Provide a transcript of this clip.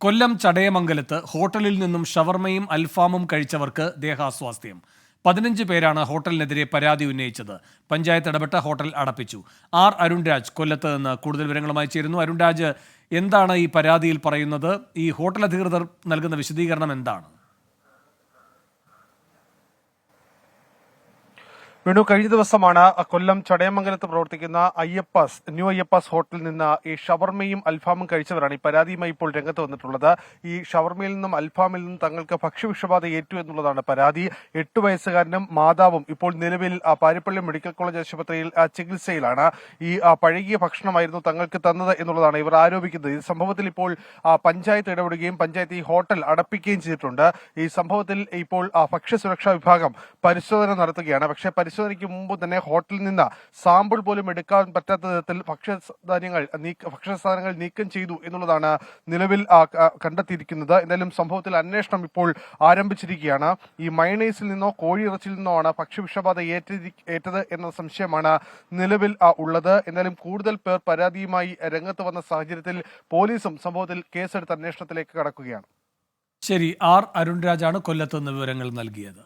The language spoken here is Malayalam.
കൊല്ലം ചടയമംഗലത്ത് ഹോട്ടലിൽ നിന്നും ഷവർമയും അൽഫാമും കഴിച്ചവർക്ക് ദേഹാസ്വാസ്ഥ്യം. 15 പേരാണ് ഹോട്ടലിനെതിരെ പരാതി ഉന്നയിച്ചത്. പഞ്ചായത്ത് ഇടപെട്ട ഹോട്ടൽ അടപ്പിച്ചു. അരുൺരാജ് കൊല്ലത്ത് നിന്ന് കൂടുതൽ വിവരങ്ങളുമായി ചേരുന്നു. അരുൺരാജ്, എന്താണ് ഈ പരാതിയിൽ പറയുന്നത്? ഈ ഹോട്ടൽ അധികൃതർ നൽകുന്ന വിശദീകരണം എന്താണ്? വേണു, കഴിഞ്ഞ ദിവസമാണ് കൊല്ലം ചടയമംഗലത്ത് പ്രവർത്തിക്കുന്ന ന്യൂ അയ്യപ്പാസ് ഹോട്ടലിൽ നിന്ന് ഈ ഷവർമയും അൽഫാമും കഴിച്ചവരാണ് ഈ പരാതിയുമായി ഇപ്പോൾ രംഗത്ത് വന്നിട്ടുള്ളത്. ഈ ഷവർമയിൽ നിന്നും അൽഫാമിൽ നിന്നും തങ്ങൾക്ക് ഭക്ഷ്യവിഷബാധ ഏറ്റു എന്നുള്ളതാണ് പരാതി. 8 വയസ്സുകാരനും മാതാവും ഇപ്പോൾ നിലവിൽ പാരിപ്പള്ളി മെഡിക്കൽ കോളേജ് ആശുപത്രിയിൽ ചികിത്സയിലാണ്. ഈ പഴകിയ ഭക്ഷണമായിരുന്നു തങ്ങൾക്ക് തന്നത് എന്നുള്ളതാണ് ഇവർ ആരോപിക്കുന്നത്. ഈ സംഭവത്തിൽ ഇപ്പോൾ പഞ്ചായത്ത് ഇടപെടുകയും പഞ്ചായത്ത് ഈ ഹോട്ടൽ അടപ്പിക്കുകയും ചെയ്തിട്ടുണ്ട്. ഈ സംഭവത്തിൽ ഇപ്പോൾ ഭക്ഷ്യസുരക്ഷാ വിഭാഗം പരിശോധന നടത്തുകയാണ്. പക്ഷേ പരിശോധനയ്ക്ക് മുമ്പ് തന്നെ ഹോട്ടലിൽ നിന്ന് സാമ്പിൾ പോലും എടുക്കാൻ പറ്റാത്ത വിധത്തിൽ ഭക്ഷ്യസാധനങ്ങൾ നീക്കം ചെയ്തു എന്നുള്ളതാണ് നിലവിൽ കണ്ടെത്തിയിരിക്കുന്നത്. എന്തായാലും സംഭവത്തിൽ അന്വേഷണം ഇപ്പോൾ ആരംഭിച്ചിരിക്കുകയാണ്. ഈ മയണൈസിൽ നിന്നോ കോഴിയിറച്ചിയിൽ നിന്നോ ആണ് ഭക്ഷ്യവിഷബാധ ഏറ്റത് എന്ന സംശയമാണ് നിലവിൽ ഉള്ളത്. എന്തായാലും കൂടുതൽ പേർ പരാതിയുമായി രംഗത്ത് വന്ന സാഹചര്യത്തിൽ പോലീസും സംഭവത്തിൽ കേസെടുത്ത് അന്വേഷണത്തിലേക്ക് കടക്കുകയാണ്. ശരി, അരുൺരാജാണ് കൊല്ലത്ത് നിന്ന് വിവരങ്ങൾ നൽകിയത്.